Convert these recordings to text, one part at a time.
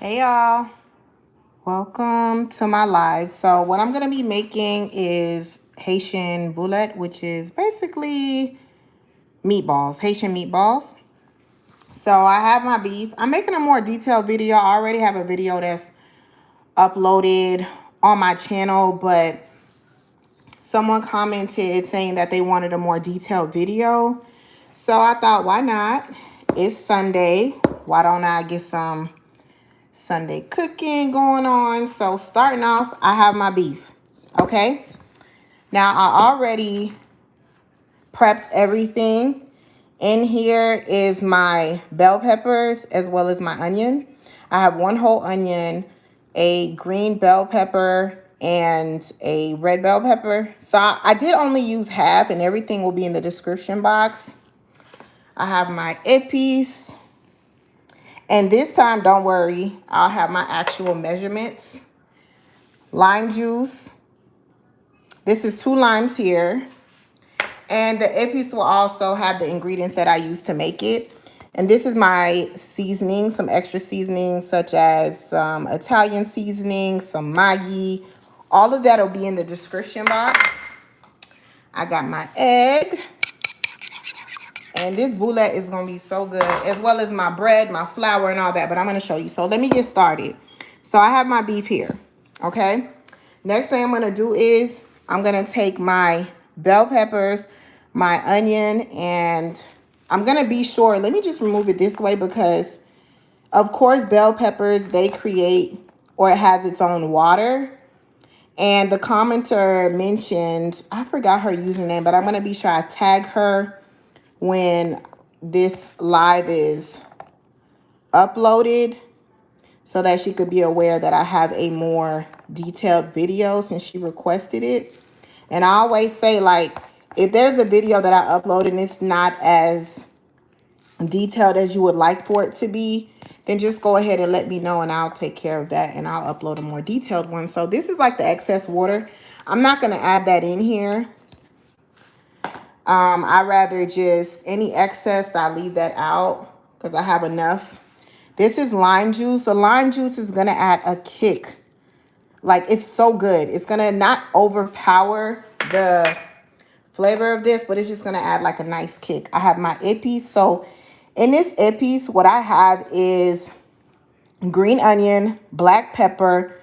Hey y'all, welcome to my live. So what I'm gonna be making is Haitian Boulèt, which is basically meatballs, Haitian meatballs. So I have my beef. I'm making a more detailed video. I already have a video that's uploaded on my channel, but someone commented saying that they wanted a more detailed video. So I thought, why not? It's Sunday. Why don't I get some Sunday cooking going on? So starting off, I have my beef. Okay. Now I already prepped everything. In here is my bell peppers as well as my onion. I have one whole onion, a green bell pepper, and a red bell pepper. So I did only use half, and everything will be in the description box. I have my epis. And this time, don't worry, I'll have my actual measurements. Lime juice. This is 2 limes here. And the epis will also have the ingredients that I use to make it. And this is my seasoning, some extra seasoning, such as some Italian seasoning, some Maggi. All of that will be in the description box. I got my egg. And this boulette is going to be so good, as well as my bread, my flour, and all that. But I'm going to show you. So let me get started. So I have my beef here, okay? Next thing I'm going to do is I'm going to take my bell peppers, my onion, and I'm going to be sure. Let me just remove it this way because, of course, bell peppers, they create, or it has its own water. And the commenter mentioned, I forgot her username, but I'm going to be sure I tag her when this live is uploaded so that she could be aware that I have a more detailed video since she requested it. And I always say, like, if there's a video that I upload and it's not as detailed as you would like for it to be, then just go ahead and let me know and I'll take care of that and I'll upload a more detailed one. So this is like the excess water. I'm not going to add that in here. I rather just any excess, I leave that out because I have enough. This is lime juice. So lime juice is going to add a kick. Like, it's so good. It's going to not overpower the flavor of this, but it's just going to add like a nice kick. I have my epis. So in this epis, what I have is green onion, black pepper,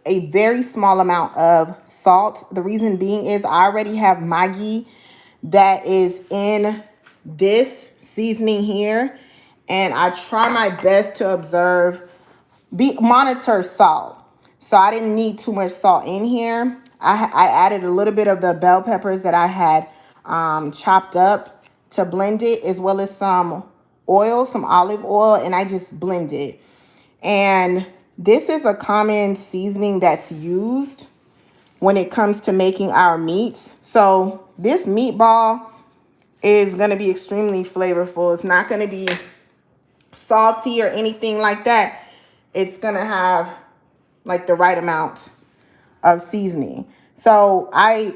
a very small amount of salt. The reason being is I already have Maggi that is in this seasoning here. And I try my best to monitor salt. So I didn't need too much salt in here. I added a little bit of the bell peppers that I had chopped up to blend it, as well as some oil, some olive oil, and I just blend it. And this is a common seasoning that's used when it comes to making our meats. So this meatball is going to be extremely flavorful. It's not going to be salty or anything like that. It's going to have like the right amount of seasoning. So I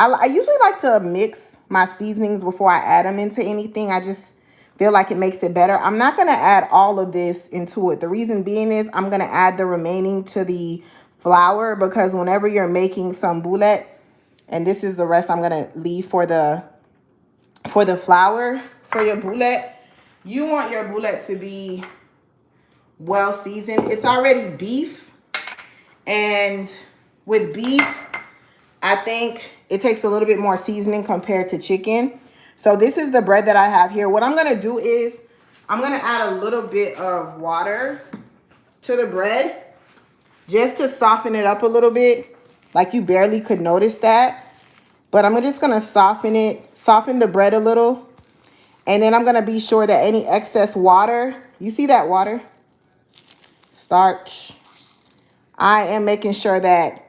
usually like to mix my seasonings before I add them into anything. I just feel like it makes it better. I'm not going to add all of this into it. The reason being is I'm going to add the remaining to the flour, because whenever you're making some boulette, and this is the rest I'm going to leave for the flour for your boulette, you want your boulette to be well seasoned. It's already beef, and with beef, I think it takes a little bit more seasoning compared to chicken. So this is the bread that I have here. What I'm going to do is I'm going to add a little bit of water to the bread just to soften it up a little bit. Like, you barely could notice that. But I'm just going to soften the bread a little. And then I'm going to be sure that any excess water, you see that water? Starch. I am making sure that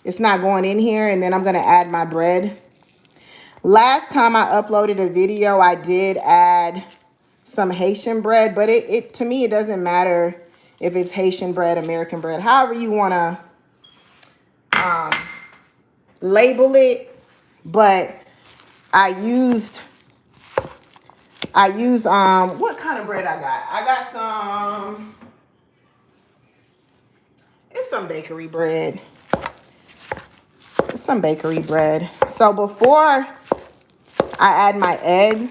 it's not going in here, and then I'm going to add my bread. Last time I uploaded a video, I did add some Haitian bread, but to me, it doesn't matter if it's Haitian bread, American bread, however you want to label it. But I used I use what kind of bread I got? I got it's some bakery bread. It's some bakery bread. So before I add my egg,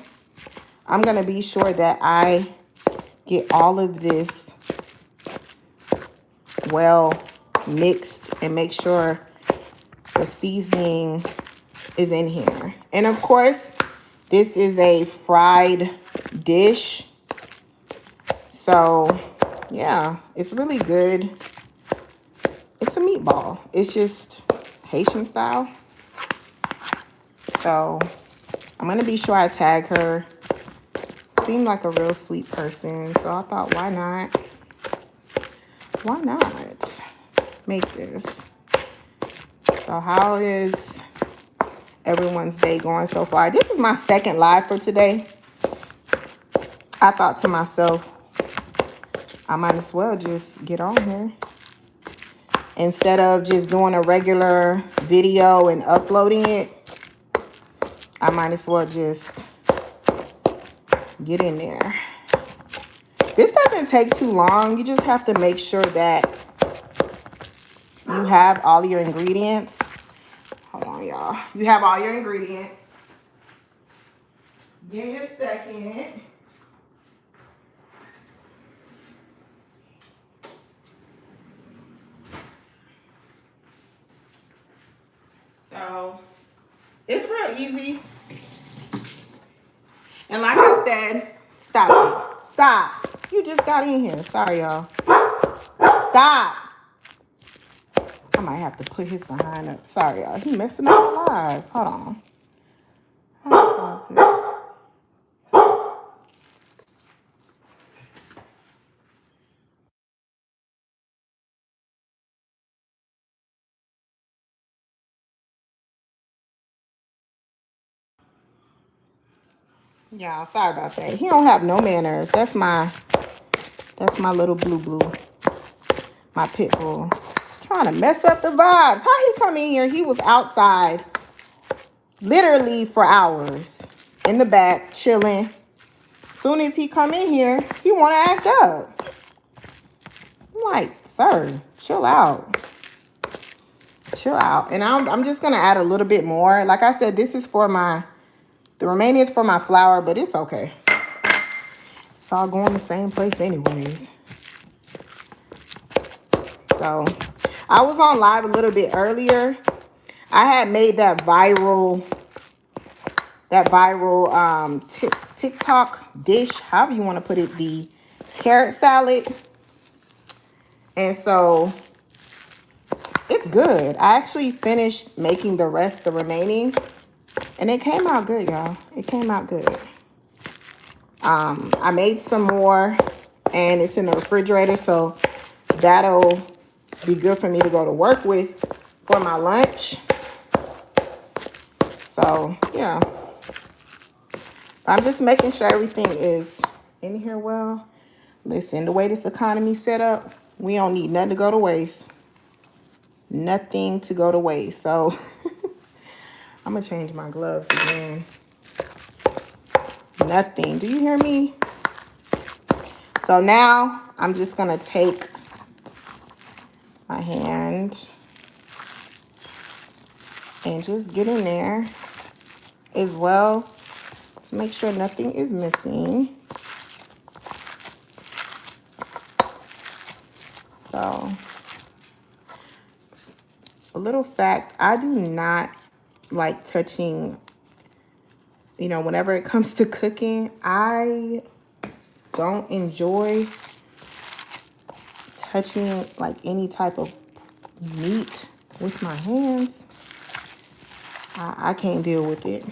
I'm gonna be sure that I get all of this well mixed and make sure the seasoning is in here. And of course, this is a fried dish. So yeah, it's really good. It's a meatball. It's just Haitian style. So I'm gonna be sure I tag her. Seemed like a real sweet person. So I thought, why not? Why not make this? So how is everyone's day going so far? This is my second live for today. I thought to myself, I might as well just get on here. Instead of just doing a regular video and uploading it, I might as well just get in there. This doesn't take too long. You just have to make sure that you have all your ingredients. Hold on, y'all. You have all your ingredients. Give me a second. So it's real easy. And like I said, stop. Stop. You just got in here. Sorry, y'all. Stop. I might have to put his behind up. Sorry, y'all. He messing up live. Hold on. Yeah, sorry about that. He don't have no manners. That's my little blue. My pit bull. Trying to mess up the vibes. How he come in here? He was outside literally for hours in the back chilling. Soon as he come in here, he want to act up. I'm like, sir, chill out. Chill out. And I'm just going to add a little bit more. Like I said, this is for the remaining is for my flour, but it's okay. It's all going the same place anyways. So I was on live a little bit earlier. I had made that viral TikTok dish, however you want to put it, the carrot salad. And so it's good. I actually finished making the remaining, and it came out good, y'all. It came out good. I made some more, and it's in the refrigerator, so that'll be good for me to go to work with for my lunch. So yeah, I'm just making sure everything is in here well. Listen, the way this economy's set up, we don't need nothing to go to waste. Nothing to go to waste. So I'm gonna change my gloves again. Nothing. Do you hear me? So now I'm just gonna take my hand and just get in there as well to make sure nothing is missing. So a little fact, I do not like touching, whenever it comes to cooking, I don't enjoy touching like any type of meat with my hands. I can't deal with it.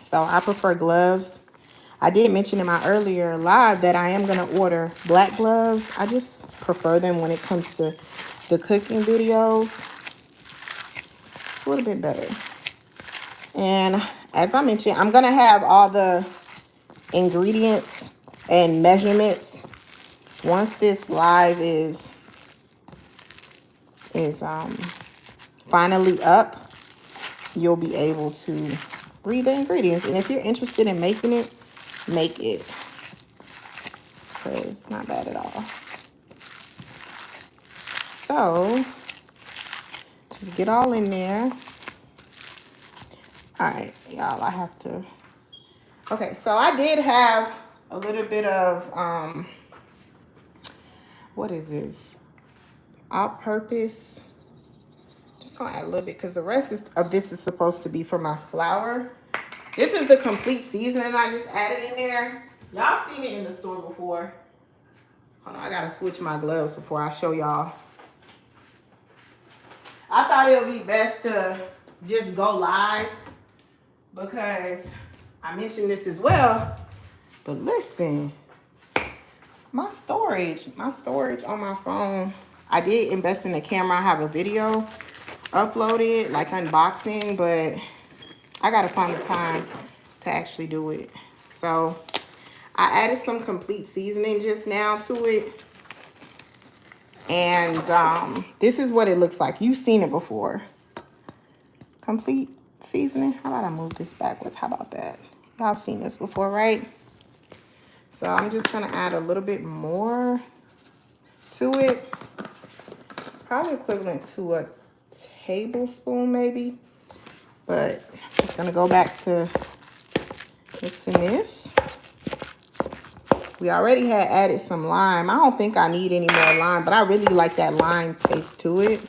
So I prefer gloves. I did mention in my earlier live that I am going to order black gloves. I just prefer them when it comes to the cooking videos. It's a little bit better. And as I mentioned, I'm going to have all the ingredients and measurements once this live is finally up. You'll be able to read the ingredients. And if you're interested in making it, make it. So it's not bad at all. So just get all in there. All right, y'all, I have to. Okay, so I did have a little bit of, what is this? All-purpose. Just gonna add a little bit because the rest of this is supposed to be for my flour. This is the complete seasoning I just added in there. Y'all seen it in the store before. Hold on, I gotta switch my gloves before I show y'all. I thought it would be best to just go live because I mentioned this as well. But listen, my storage on my phone, I did invest in the camera. I have a video uploaded, like unboxing, but I gotta find the time to actually do it. So I added some complete seasoning just now to it. And this is what it looks like. You've seen it before. Complete seasoning. How about I move this backwards? How about that? Y'all have seen this before, right? So I'm just gonna add a little bit more to it. It's probably equivalent to a tablespoon maybe. But I'm just gonna go back to mixing this. We already had added some lime. I don't think I need any more lime, but I really like that lime taste to it.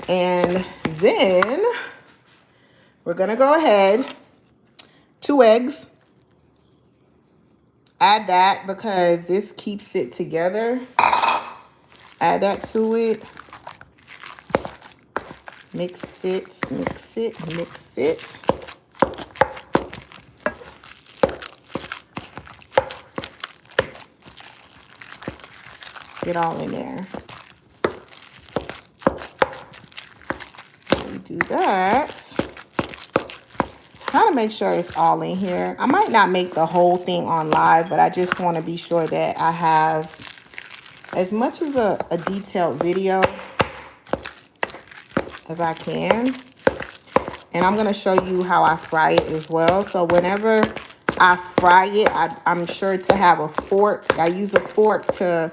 And then we're gonna go ahead, 2 eggs. Add that because this keeps it together. Add that to it. Mix it, mix it, mix it. Get all in there. We do that. Try to make sure it's all in here. I might not make the whole thing on live, but I just want to be sure that I have as much as a detailed video as I can. And I'm going to show you how I fry it as well. So whenever I fry it, I'm sure to have a fork. I use a fork to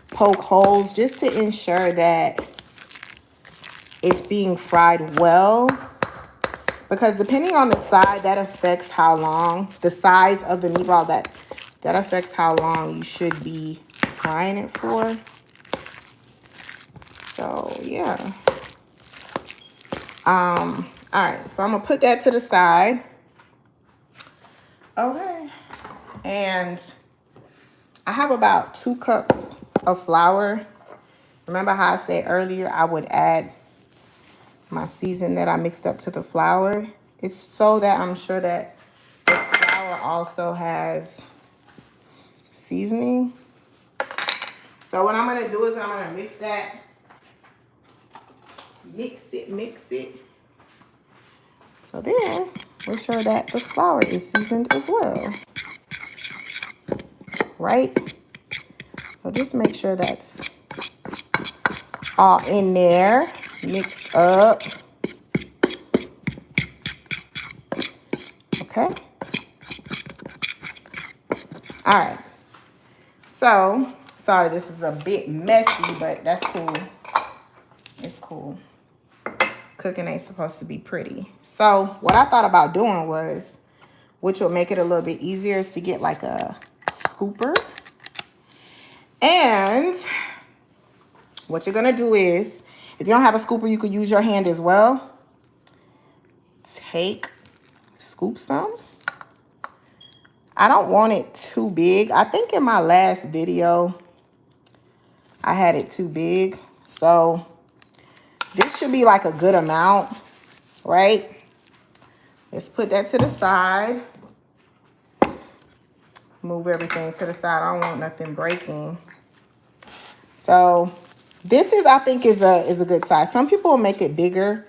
poke holes just to ensure that it's being fried well. Because depending on the side, that affects how long, the size of the meatball, that affects how long you should be frying it for. So, yeah. All right, so I'm gonna put that to the side. Okay. And I have about 2 cups of flour. Remember how I said earlier I would add my season that I mixed up to the flour? It's so that I'm sure that the flour also has seasoning. So what I'm going to do is I'm going to mix that. Mix it. So then we'll show that the flour is seasoned as well. Right? So just make sure that's all in there, mixed up. Okay. All right. So, sorry, this is a bit messy, but that's cool. It's cool. Cooking ain't supposed to be pretty. So, what I thought about doing was, which will make it a little bit easier, is to get like a scooper. And what you're going to do is, if you don't have a scooper, you could use your hand as well. Scoop some. I don't want it too big. I think in my last video, I had it too big. So this should be like a good amount, right? Let's put that to the side. Move everything to the side. I don't want nothing breaking. So this is, I think, is a good size. Some people will make it bigger.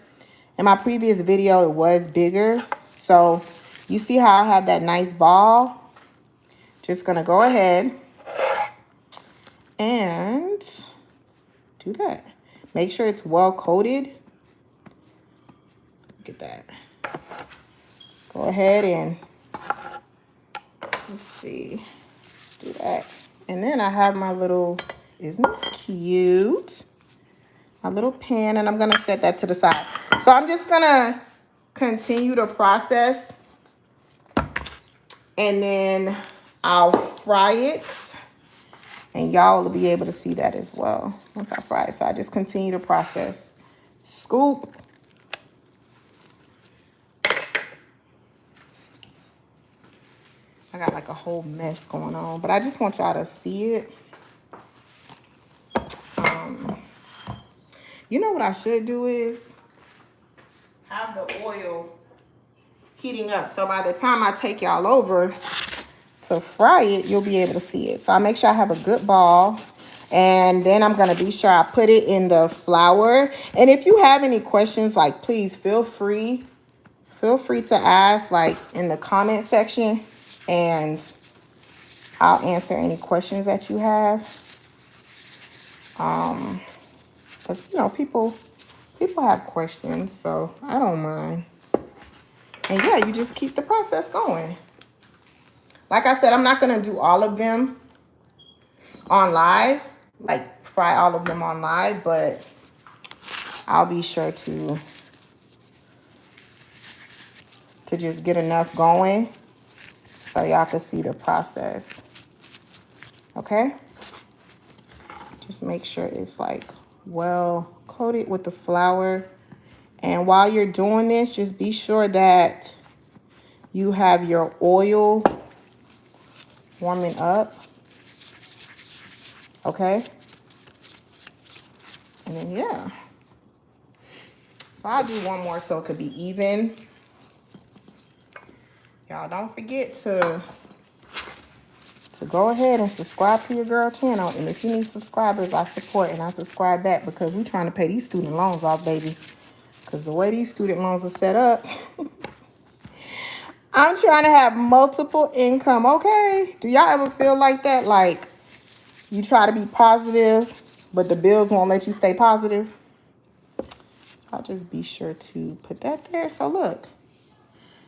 In my previous video, it was bigger. So you see how I have that nice ball? Just gonna go ahead and do that. Make sure it's well coated. Look at that. Go ahead and Let's see. Do that. And then I have my little, isn't this cute? My little pan, and I'm gonna set that to the side. So I'm just gonna continue the process, and then I'll fry it, and y'all will be able to see that as well once I fry it. So I just continue the process. Scoop. I got like a whole mess going on, but I just want y'all to see it. You know what I should do is have the oil heating up, so by the time I take y'all over to fry it, you'll be able to see it. So I make sure I have a good ball, and then I'm gonna be sure I put it in the flour. And if you have any questions, like, please feel free to ask, like, in the comment section, and I'll answer any questions that you have. Because, you know, people have questions, so I don't mind. And yeah, you just keep the process going. Like I said, I'm not gonna do all of them on live, like fry all of them on live, but I'll be sure to just get enough going so y'all can see the process. Okay? Just make sure it's like well coated with the flour. And while you're doing this, just be sure that you have your oil warming up. Okay? And then yeah. So I'll do one more so it could be even. Y'all don't forget to go ahead and subscribe to your girl channel. And if you need subscribers, I support and I subscribe back, because we're trying to pay these student loans off, baby. Because the way these student loans are set up, I'm trying to have multiple income, okay? Do y'all ever feel like that? Like, you try to be positive, but the bills won't let you stay positive? I'll just be sure to put that there. So look.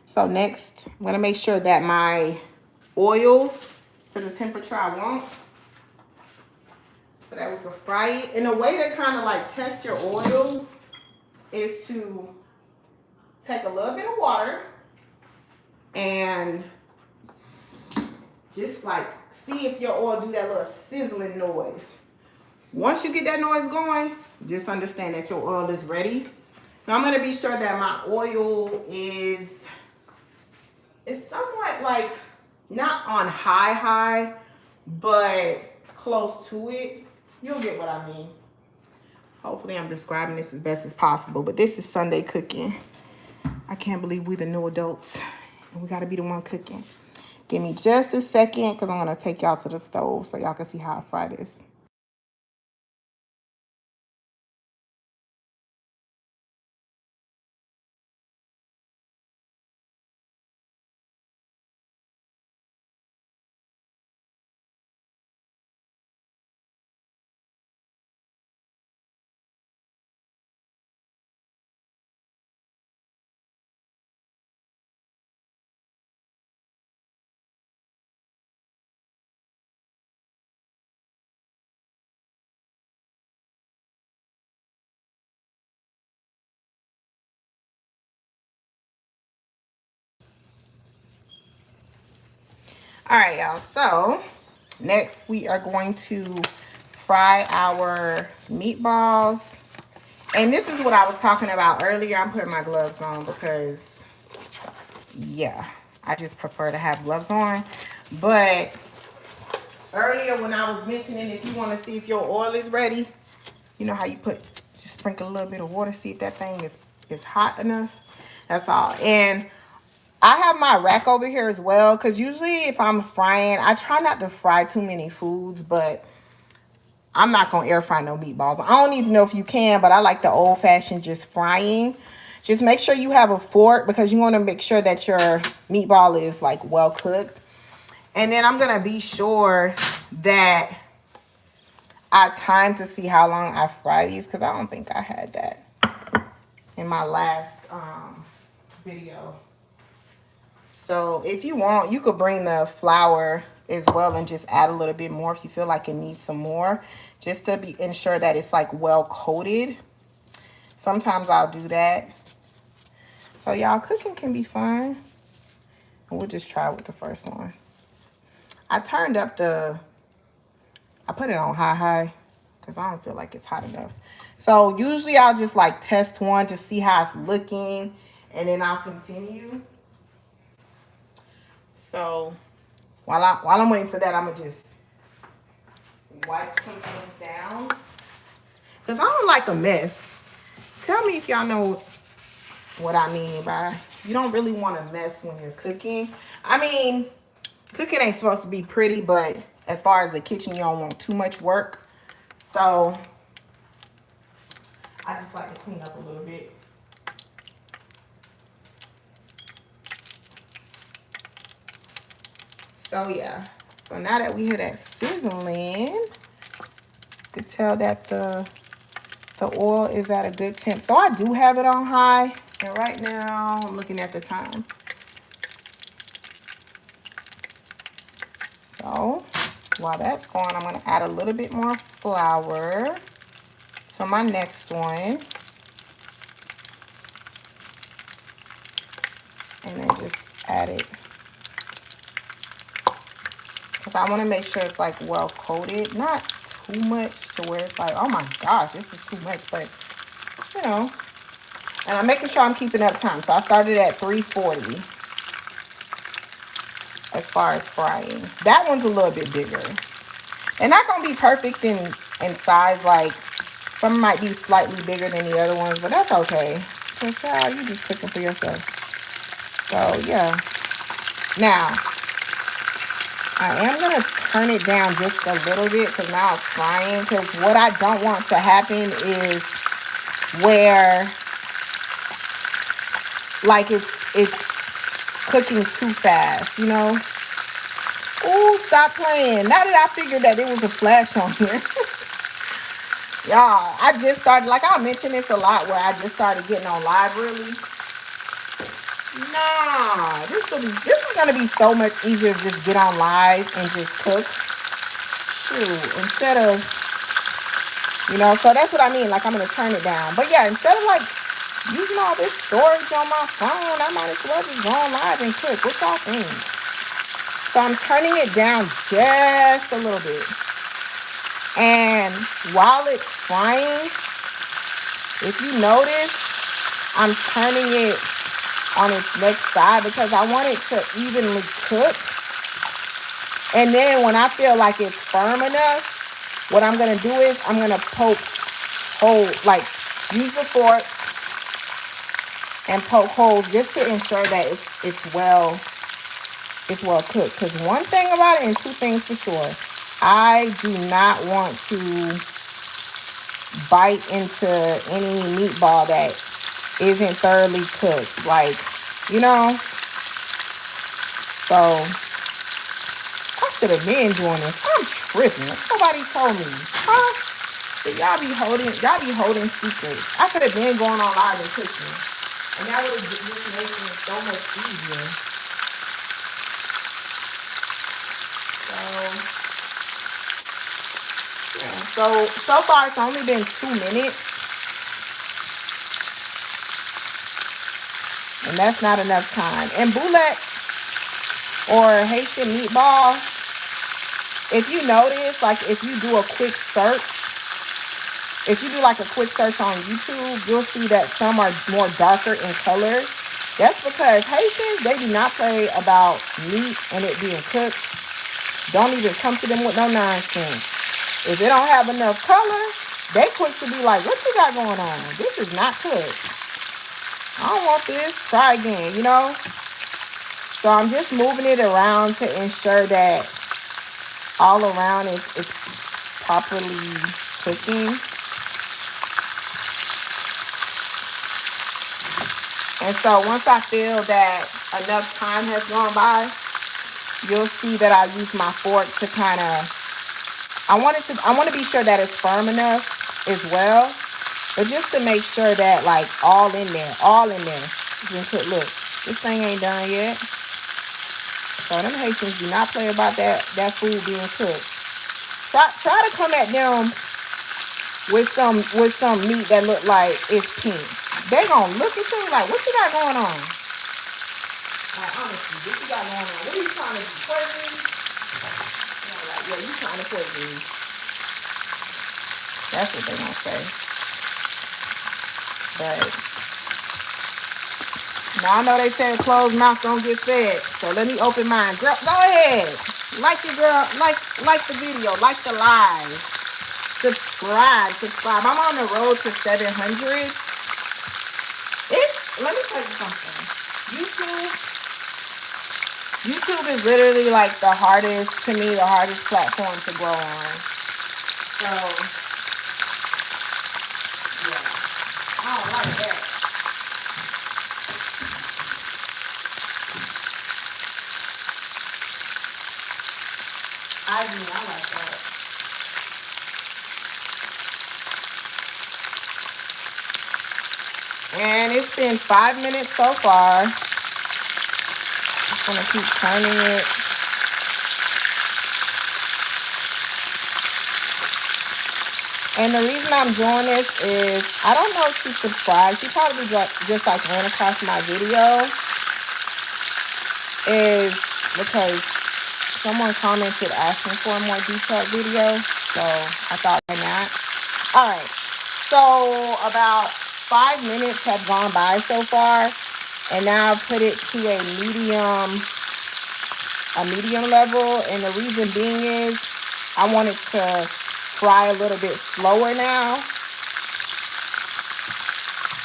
So next, I'm going to make sure that my oil to the temperature I want, so that we can fry it. And a way to kind of like test your oil is to take a little bit of water and just like see if your oil do that little sizzling noise. Once you get that noise going, just understand that your oil is ready. Now I'm going to be sure that my oil is somewhat like not on high, but close to it. You'll get what I mean. Hopefully I'm describing this as best as possible, but this is Sunday cooking. I can't believe we the new adults and we got to be the one cooking. Give me just a second, because I'm going to take y'all to the stove so y'all can see how I fry this. All right, y'all. So next we are going to fry our meatballs. And this is what I was talking about earlier. I'm putting my gloves on because, yeah, I just prefer to have gloves on. But earlier when I was mentioning, if you want to see if your oil is ready, you know how you just sprinkle a little bit of water, see if that thing is hot enough. That's all. And I have my rack over here as well, because usually if I'm frying, I try not to fry too many foods, but I'm not going to air fry no meatballs. I don't even know if you can, but I like the old-fashioned just frying. Just make sure you have a fork, because you want to make sure that your meatball is like well cooked. And then I'm going to be sure that I time to see how long I fry these, because I don't think I had that in my last video. So if you want, you could bring the flour as well and just add a little bit more if you feel like it needs some more, just to ensure that it's like well coated. Sometimes I'll do that. So y'all, cooking can be fun. And we'll just try with the first one. I turned up I put it on high because I don't feel like it's hot enough. So usually I'll just like test one to see how it's looking, and then I'll continue. So while I'm waiting for that, I'm gonna just wipe some things down because I don't like a mess. Tell me if y'all know what I mean by you don't really want to mess when you're cooking. I mean, cooking ain't supposed to be pretty, but as far as the kitchen, you don't want too much work. So I just like to clean up a little bit. So yeah. So now that we hear that sizzling, you could tell that the oil is at a good temp. So I do have it on high. And right now I'm looking at the time. So while that's going, I'm going to add a little bit more flour to my next one. And then just add it. Because I want to make sure it's like well coated. Not too much to where it's like, oh my gosh, this is too much. But, you know. And I'm making sure I'm keeping up time. So I started at 340 as far as frying. That one's a little bit bigger. And not going to be perfect in size. Like, some might be slightly bigger than the other ones. But that's okay. Because, you're just cooking for yourself. So, yeah. Now, I am going to turn it down just a little bit because now it's frying. Because what I don't want to happen is where, like, it's cooking too fast, you know? Ooh, stop playing. Now that I figured that it was a flash on here. Y'all, I just started, like I mentioned this a lot, where I just started getting on live really. Nah, this is gonna be so much easier to just get on live and just cook. Shoot, instead of, you know, so that's what I mean. Like, I'm gonna turn it down. But yeah, instead of like using all this storage on my phone, I might as well just go on live and cook. What y'all think? So I'm turning it down just a little bit. And while it's frying, if you notice, I'm turning it on its next side because I want it to evenly cook. And then when I feel like it's firm enough, what I'm going to do is I'm going to poke holes, like use the fork and poke holes just to ensure that it's well cooked. Because one thing about it, and two things for sure, I do not want to bite into any meatball that isn't thoroughly cooked. Like, you know, so I should have been doing this. I'm tripping. Nobody told me. Huh? Y'all be holding secrets. I could have been going on live and cooking. And that would have just made it so much easier. So far it's only been 2 minutes. And that's not enough time. And boulette or Haitian meatball, if you notice, like if you do a quick search, if you do like a quick search on YouTube, you'll see that some are more darker in color. That's because Haitians, they do not play about meat and it being cooked. Don't even come to them with no nonsense. If it don't have enough color, they quick to be like, what you got going on? This is not cooked. I don't want this. Try again, you know? So I'm just moving it around to ensure that all around it's properly cooking. And so once I feel that enough time has gone by, you'll see that I use my fork to kind of, I want to be sure that it's firm enough as well. But just to make sure that like all in there. Just look, this thing ain't done yet. So them Haitians do not play about that food being cooked. Try to come at them with some meat that look like it's pink. They gonna look at you like, what you got going on? Like, honestly, what you got going on? What are you trying to do? Poison me? You know, like, yeah, you trying to poison me. That's what they gonna say. But now I know they say closed mouth don't get fed. So let me open mine. Girl, go ahead. Like the girl, like the video, like the live. Subscribe. I'm on the road to 700. Let me tell you something. YouTube is literally like the hardest platform to grow on. So, yeah, I don't like that. I do not like that. And it's been 5 minutes so far. Just gonna keep turning it. And the reason I'm doing this is, I don't know if she subscribed. She probably just like ran across my video. Is because someone commented asking for a more detailed video. So I thought, why not? All right. So about 5 minutes have gone by so far. And now I've put it to a medium level. And the reason being is I want it to fry a little bit slower now.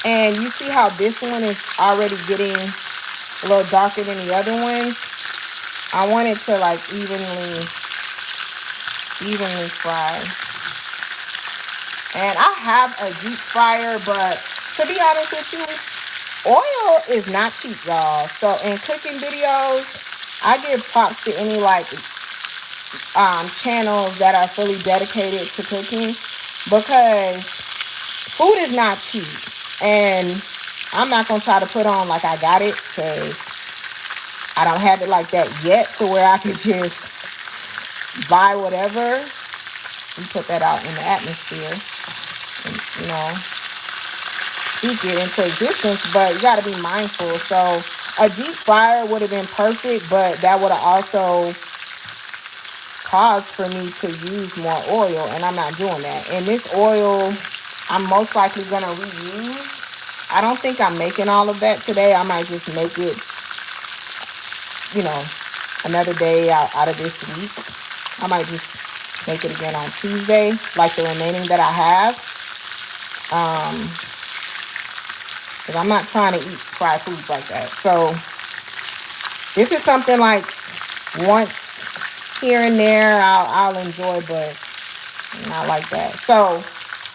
And you see how this one is already getting a little darker than the other ones. I want it to like evenly fry. And I have a deep fryer, but to be honest with you, oil is not cheap, y'all. So in cooking videos, I give props to any like channels that are fully dedicated to cooking, because food is not cheap. And I'm not gonna try to put on like I got it, because I don't have it like that yet to where I could just buy whatever and put that out in the atmosphere and, you know, speak it into existence. But you got to be mindful. So a deep fryer would have been perfect, but that would have also caused for me to use more oil, and I'm not doing that. And this oil I'm most likely going to reuse. I don't think I'm making all of that today. I might just make it, you know, another day out of this week. I might just make it again on Tuesday, like the remaining that I have. Because I'm not trying to eat fried foods like that. So this is something like once here and there I'll enjoy, but not like that. So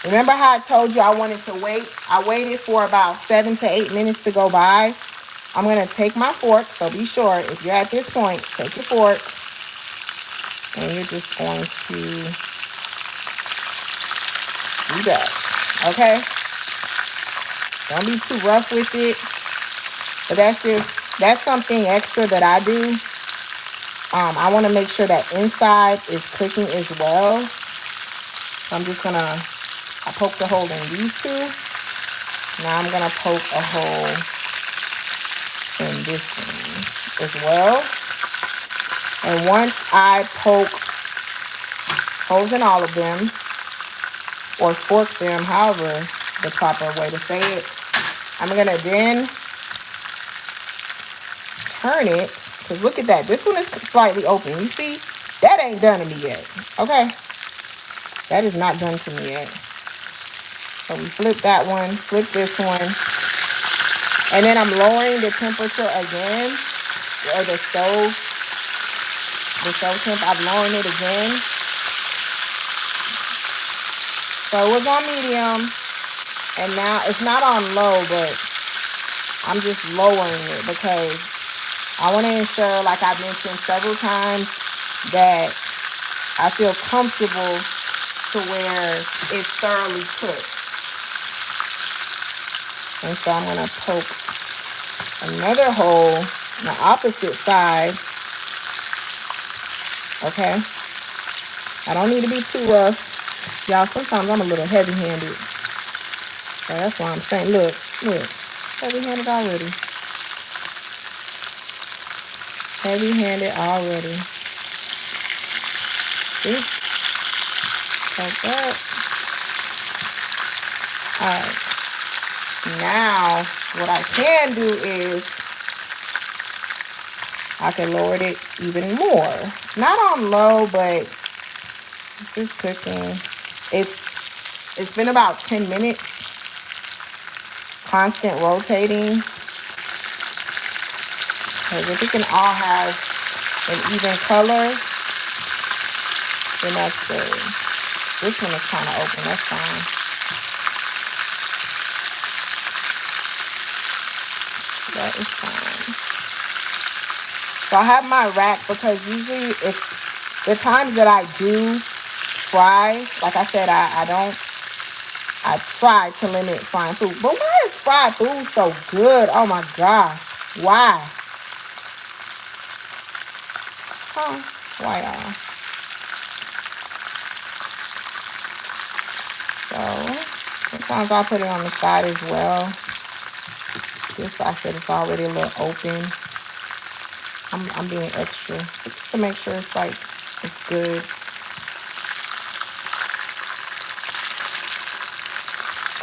remember how I told you I wanted to wait? I waited for about 7 to 8 minutes to go by. I'm going to take my fork. So be sure, if you're at this point, take your fork. And you're just going to do that. Okay? Don't be too rough with it. But that's something extra that I do. I want to make sure that inside is cooking as well. So I'm just going to, I poked a hole in these two. Now I'm going to poke a hole in this one as well. And once I poke holes in all of them, or fork them, however the proper way to say it, I'm going to then turn it, because look at that. This one is slightly open. You see, that ain't done to me yet. Okay? That is not done to me yet. So we flip that one, flip this one. And then I'm lowering the temperature again, or the stove temp. I'm lowering it again. So it was on medium, and now it's not on low, but I'm just lowering it because I want to ensure, like I mentioned several times, that I feel comfortable to where it's thoroughly cooked. And so I'm going to poke another hole on the opposite side Okay? I don't need to be too rough. Y'all, sometimes I'm a little heavy-handed. So that's why I'm saying, look, look. Heavy-handed already. Heavy-handed already. See? Like that. Alright. Now, what I can do is I can lower it even more. Not on low, but it's just cooking. It's been about 10 minutes. Constant rotating. Because if it can all have an even color, then that's good. This one is kind of open. That's fine. That is fine. So I have my rack because usually if the times that I do fry, like I said, I try to limit frying food. But why is fried food so good? Oh my God. Why? Huh? Why y'all? So sometimes I put it on the side as well. This, I said, it's already a little open. I'm being extra just to make sure it's like it's good.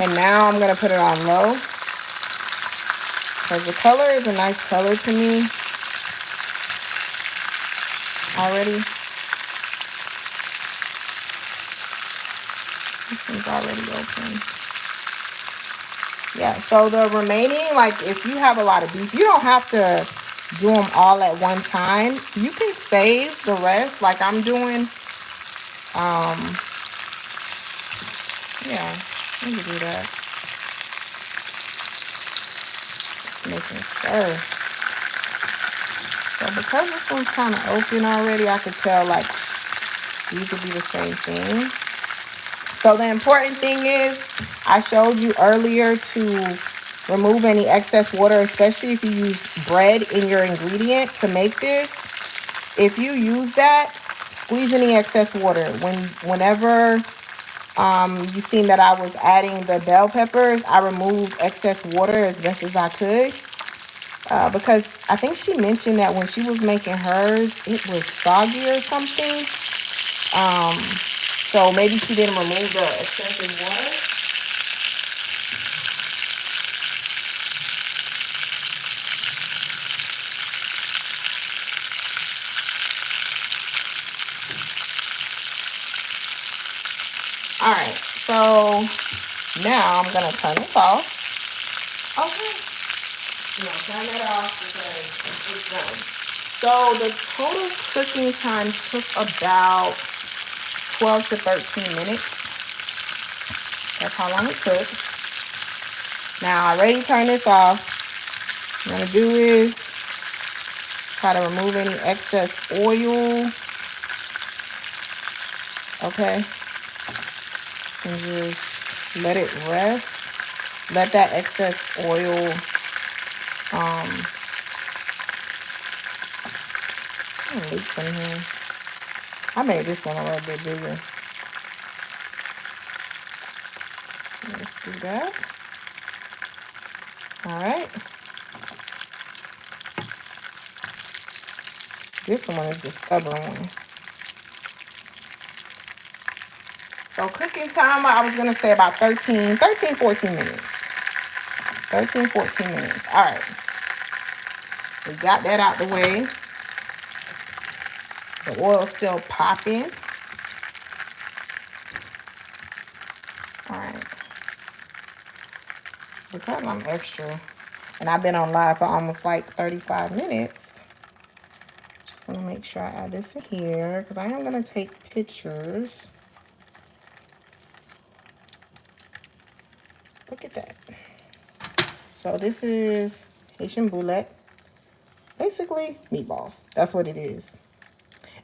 And now I'm gonna put it on low because the color is a nice color to me already. This one's already open. Yeah, so the remaining, like if you have a lot of beef, you don't have to do them all at one time. You can save the rest like I'm doing. Yeah, you can do that. Making sure. So because this one's kind of open already, I could tell like these would be the same thing. So the important thing is, I showed you earlier to remove any excess water, especially if you use bread in your ingredient to make this. If you use that, squeeze any excess water. Whenever you seen that I was adding the bell peppers, I removed excess water as best as I could. Because I think she mentioned that when she was making hers, it was soggy or something. So maybe she didn't remove the excessive water. All right, so now I'm gonna turn this off. Okay, turn it off because it's done. So the total cooking time took about 12 to 13 minutes. That's how long it took. Now I already turned this off. What I'm gonna do is try to remove any excess oil. Okay, and just let it rest. Let that excess oil leaks in here. I made this one a little bit bigger. Let's do that. All right. This one is the stubborn one. So cooking time, I was going to say about 13, 14 minutes. 13, 14 minutes. All right. We got that out the way. The oil's still popping. All right. Because I'm extra, and I've been on live for almost like 35 minutes. Just want to make sure I add this in here because I am going to take pictures. Look at that. So this is Haitian Boulèt. Basically, meatballs. That's what it is.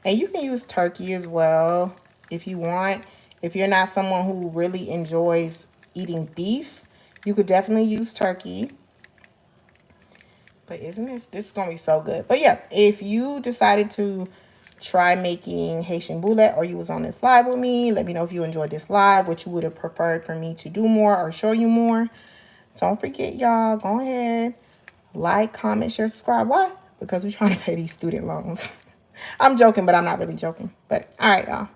And you can use turkey as well if you want. If you're not someone who really enjoys eating beef, you could definitely use turkey. But isn't this is going to be so good. But yeah, if you decided to try making Haitian Boulèt, or you was on this live with me. Let me know if you enjoyed this live, what you would have preferred for me to do more or show you more. Don't forget, y'all, go ahead, like, comment, share, subscribe. Why? Because we're trying to pay these student loans. I'm joking, but I'm not really joking. But all right, y'all.